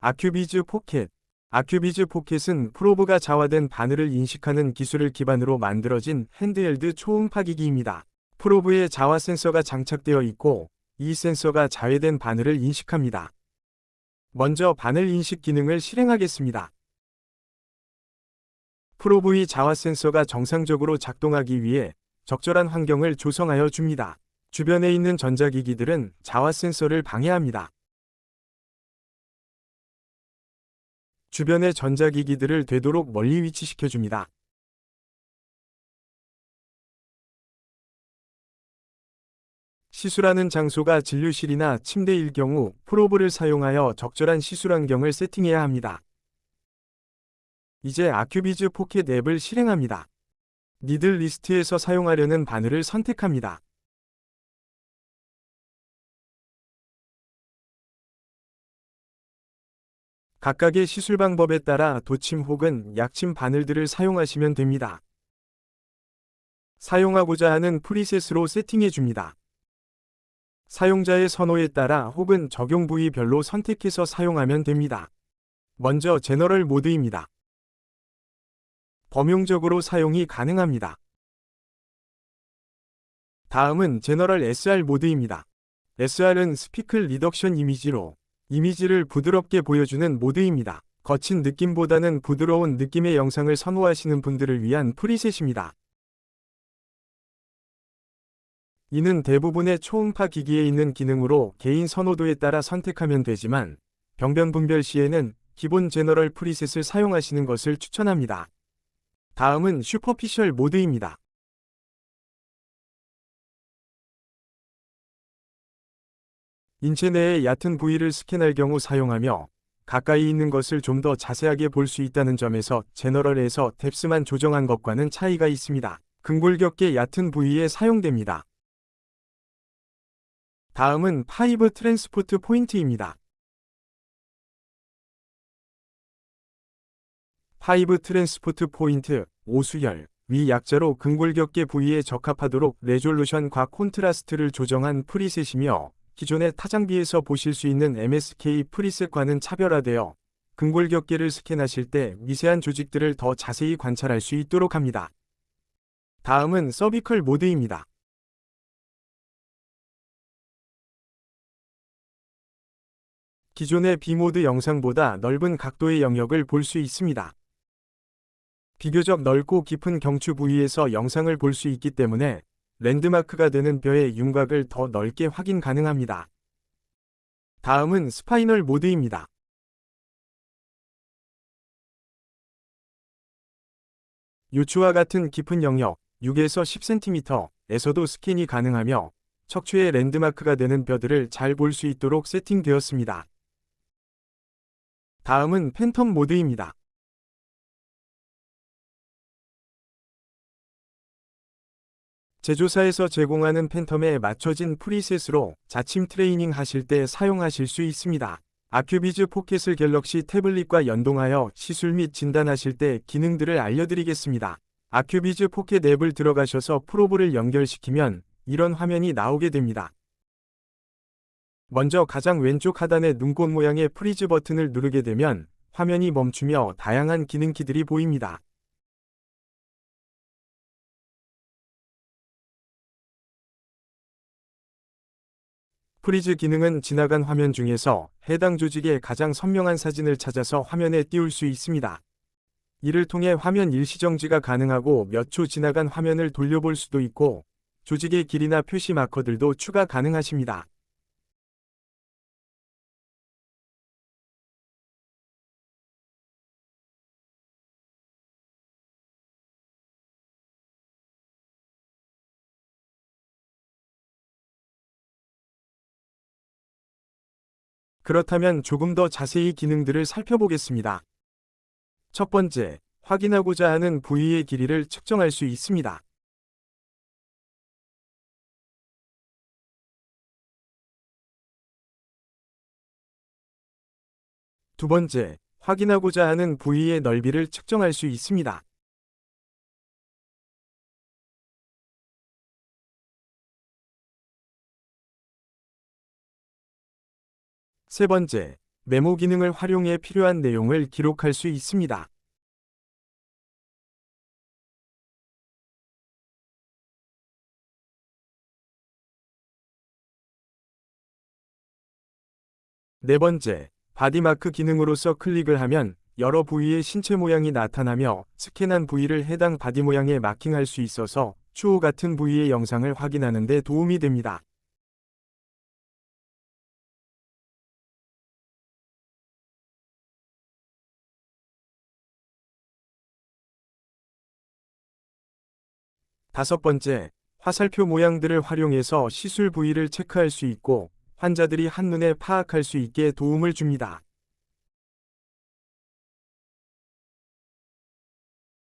아큐비즈 포켓. 아큐비즈 포켓은 프로브가 자화된 바늘을 인식하는 기술을 기반으로 만들어진 핸드헬드 초음파기기입니다. 프로브에 자화 센서가 장착되어 있고 이 센서가 자외된 바늘을 인식합니다. 먼저 바늘 인식 기능을 실행하겠습니다. 프로브의 자화 센서가 정상적으로 작동하기 위해 적절한 환경을 조성하여 줍니다. 주변에 있는 전자기기들은 자화 센서를 방해합니다. 주변의 전자기기들을 되도록 멀리 위치시켜줍니다. 시술하는 장소가 진료실이나 침대일 경우 프로브를 사용하여 적절한 시술 환경을 세팅해야 합니다. 이제 아큐비즈 포켓 앱을 실행합니다. 니들 리스트에서 사용하려는 바늘을 선택합니다. 각각의 시술 방법에 따라 도침 혹은 약침 바늘들을 사용하시면 됩니다. 사용하고자 하는 프리셋으로 세팅해 줍니다. 사용자의 선호에 따라 혹은 적용 부위별로 선택해서 사용하면 됩니다. 먼저 제너럴 모드입니다. 범용적으로 사용이 가능합니다. 다음은 제너럴 SR 모드입니다. SR은 스피클 리덕션 이미지로 이미지를 부드럽게 보여주는 모드입니다. 거친 느낌보다는 부드러운 느낌의 영상을 선호하시는 분들을 위한 프리셋입니다. 이는 대부분의 초음파 기기에 있는 기능으로 개인 선호도에 따라 선택하면 되지만 병변 분별 시에는 기본 제너럴 프리셋을 사용하시는 것을 추천합니다. 다음은 슈퍼피셜 모드입니다. 인체 내의 얕은 부위를 스캔할 경우 사용하며 가까이 있는 것을 좀 더 자세하게 볼 수 있다는 점에서 제너럴에서 뎁스만 조정한 것과는 차이가 있습니다. 근골격계 얕은 부위에 사용됩니다. 다음은 파이브 트랜스포트 포인트입니다. 파이브 트랜스포트 포인트, 오수열, 위 약자로 근골격계 부위에 적합하도록 레졸루션과 콘트라스트를 조정한 프리셋이며 기존의 타장비에서 보실 수 있는 MSK 프리셋과는 차별화되어 근골격계를 스캔하실 때 미세한 조직들을 더 자세히 관찰할 수 있도록 합니다. 다음은 서비컬 모드입니다. 기존의 B모드 영상보다 넓은 각도의 영역을 볼 수 있습니다. 비교적 넓고 깊은 경추 부위에서 영상을 볼 수 있기 때문에 랜드마크가 되는 뼈의 윤곽을 더 넓게 확인 가능합니다. 다음은 스파이널 모드입니다. 요추와 같은 깊은 영역 6에서 10cm에서도 스캔이 가능하며 척추의 랜드마크가 되는 뼈들을 잘 볼 수 있도록 세팅되었습니다. 다음은 팬텀 모드입니다. 제조사에서 제공하는 팬텀에 맞춰진 프리셋으로 자침 트레이닝 하실 때 사용하실 수 있습니다. 아큐비즈 포켓을 갤럭시 태블릿과 연동하여 시술 및 진단하실 때 기능들을 알려드리겠습니다. 아큐비즈 포켓 앱을 들어가셔서 프로브를 연결시키면 이런 화면이 나오게 됩니다. 먼저 가장 왼쪽 하단의 눈꽃 모양의 프리즈 버튼을 누르게 되면 화면이 멈추며 다양한 기능키들이 보입니다. 프리즈 기능은 지나간 화면 중에서 해당 조직의 가장 선명한 사진을 찾아서 화면에 띄울 수 있습니다. 이를 통해 화면 일시정지가 가능하고 몇 초 지나간 화면을 돌려볼 수도 있고 조직의 길이나 표시 마커들도 추가 가능하십니다. 그렇다면 조금 더 자세히 기능들을 살펴보겠습니다. 첫 번째, 확인하고자 하는 부위의 길이를 측정할 수 있습니다. 두 번째, 확인하고자 하는 부위의 넓이를 측정할 수 있습니다. 세 번째, 메모 기능을 활용해 필요한 내용을 기록할 수 있습니다. 네 번째, 바디마크 기능으로서 클릭을 하면 여러 부위의 신체 모양이 나타나며 스캔한 부위를 해당 바디 모양에 마킹할 수 있어서 추후 같은 부위의 영상을 확인하는 데 도움이 됩니다. 다섯 번째, 화살표 모양들을 활용해서 시술 부위를 체크할 수 있고 환자들이 한눈에 파악할 수 있게 도움을 줍니다.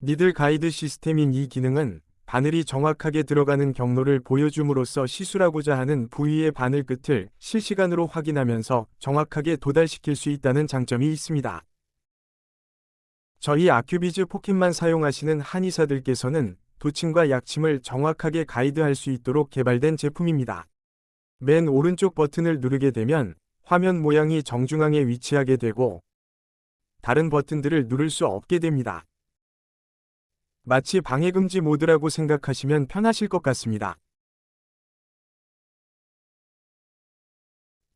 니들 가이드 시스템인 이 기능은 바늘이 정확하게 들어가는 경로를 보여줌으로써 시술하고자 하는 부위의 바늘 끝을 실시간으로 확인하면서 정확하게 도달시킬 수 있다는 장점이 있습니다. 저희 아큐비즈 포켓만 사용하시는 한의사들께서는 도침과 약침을 정확하게 가이드할 수 있도록 개발된 제품입니다. 맨 오른쪽 버튼을 누르게 되면 화면 모양이 정중앙에 위치하게 되고 다른 버튼들을 누를 수 없게 됩니다. 마치 방해금지 모드라고 생각하시면 편하실 것 같습니다.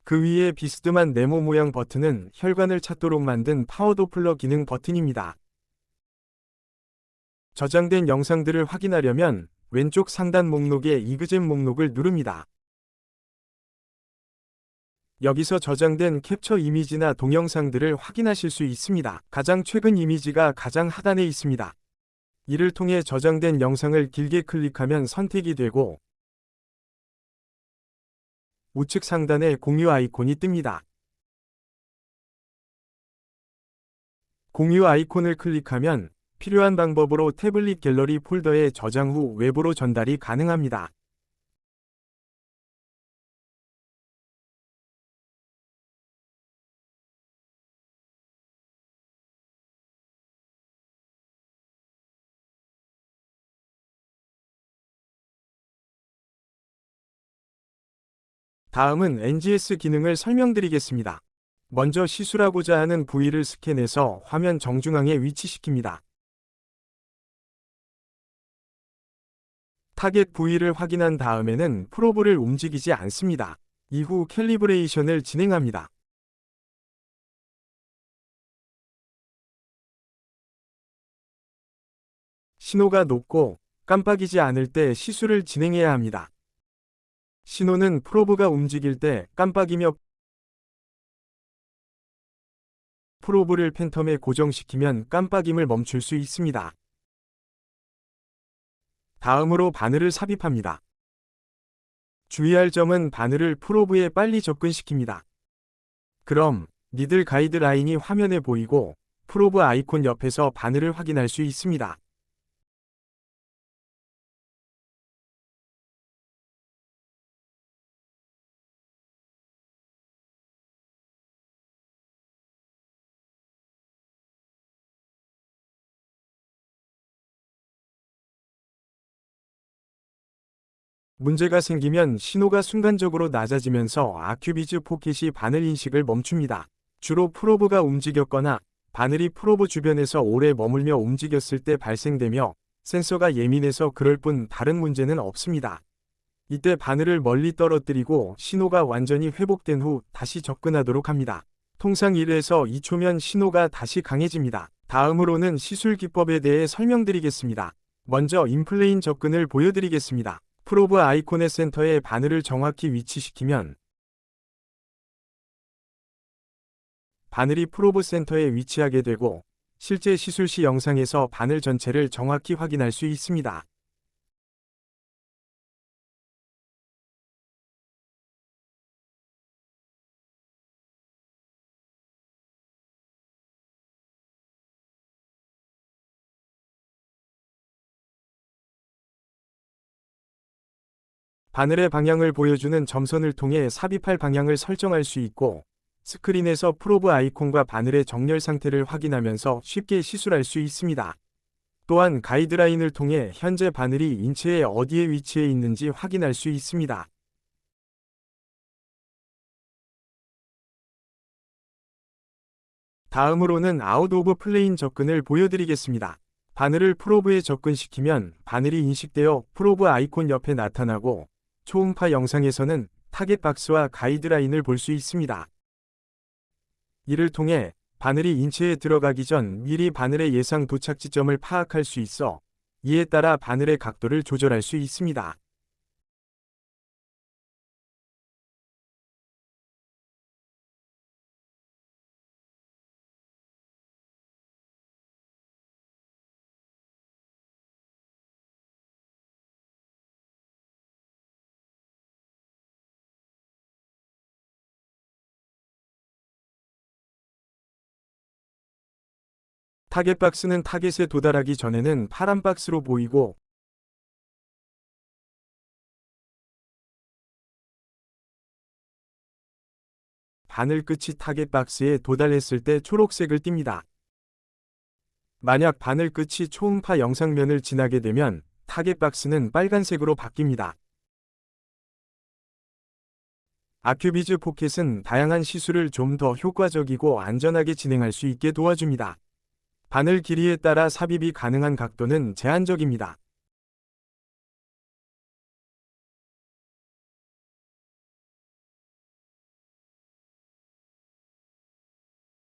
그 위에 비스듬한 네모 모양 버튼은 혈관을 찾도록 만든 파워도플러 기능 버튼입니다. 저장된 영상들을 확인하려면 왼쪽 상단 목록의 이그잼 목록을 누릅니다. 여기서 저장된 캡처 이미지나 동영상들을 확인하실 수 있습니다. 가장 최근 이미지가 가장 하단에 있습니다. 이를 통해 저장된 영상을 길게 클릭하면 선택이 되고 우측 상단에 공유 아이콘이 뜹니다. 공유 아이콘을 클릭하면 필요한 방법으로 태블릿 갤러리 폴더에 저장 후 외부로 전달이 가능합니다. 다음은 NGS 기능을 설명드리겠습니다. 먼저 시술하고자 하는 부위를 스캔해서 화면 정중앙에 위치시킵니다. 타겟 부위를 확인한 다음에는 프로브를 움직이지 않습니다. 이후 캘리브레이션을 진행합니다. 신호가 높고 깜빡이지 않을 때 시술을 진행해야 합니다. 신호는 프로브가 움직일 때 깜빡이며 프로브를 팬텀에 고정시키면 깜빡임을 멈출 수 있습니다. 다음으로 바늘을 삽입합니다. 주의할 점은 바늘을 프로브에 빨리 접근시킵니다. 그럼 니들 가이드라인이 화면에 보이고 프로브 아이콘 옆에서 바늘을 확인할 수 있습니다. 문제가 생기면 신호가 순간적으로 낮아지면서 아큐비즈 포켓이 바늘 인식을 멈춥니다. 주로 프로브가 움직였거나 바늘이 프로브 주변에서 오래 머물며 움직였을 때 발생되며 센서가 예민해서 그럴 뿐 다른 문제는 없습니다. 이때 바늘을 멀리 떨어뜨리고 신호가 완전히 회복된 후 다시 접근하도록 합니다. 통상 1에서 2초면 신호가 다시 강해집니다. 다음으로는 시술 기법에 대해 설명드리겠습니다. 먼저 인플레인 접근을 보여드리겠습니다. 프로브 아이콘의 센터에 바늘을 정확히 위치시키면 바늘이 프로브 센터에 위치하게 되고 실제 시술 시 영상에서 바늘 전체를 정확히 확인할 수 있습니다. 바늘의 방향을 보여주는 점선을 통해 삽입할 방향을 설정할 수 있고 스크린에서 프로브 아이콘과 바늘의 정렬 상태를 확인하면서 쉽게 시술할 수 있습니다. 또한 가이드라인을 통해 현재 바늘이 인체의 어디에 위치해 있는지 확인할 수 있습니다. 다음으로는 아웃 오브 플레인 접근을 보여드리겠습니다. 바늘을 프로브에 접근시키면 바늘이 인식되어 프로브 아이콘 옆에 나타나고 초음파 영상에서는 타겟 박스와 가이드라인을 볼 수 있습니다. 이를 통해 바늘이 인체에 들어가기 전 미리 바늘의 예상 도착 지점을 파악할 수 있어 이에 따라 바늘의 각도를 조절할 수 있습니다. 타겟 박스는 타겟에 도달하기 전에는 파란 박스로 보이고 바늘 끝이 타겟 박스에 도달했을 때 초록색을 띱니다. 만약 바늘 끝이 초음파 영상면을 지나게 되면 타겟 박스는 빨간색으로 바뀝니다. 아큐비즈 포켓은 다양한 시술을 좀 더 효과적이고 안전하게 진행할 수 있게 도와줍니다. 바늘 길이에 따라 삽입이 가능한 각도는 제한적입니다.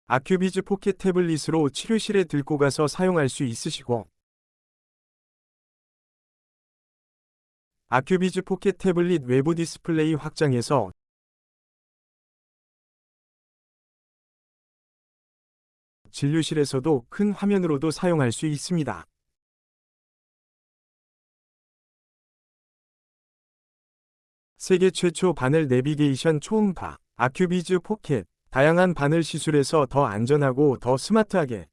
아큐비즈 포켓 태블릿으로 치료실에 들고 가서 사용할 수 있으시고 아큐비즈 포켓 태블릿 외부 디스플레이 확장해서 진료실에서도 큰 화면으로도 사용할 수 있습니다. 세계 최초 바늘 내비게이션 초음파 아큐비즈 포켓 다양한 바늘 시술에서 더 안전하고 더 스마트하게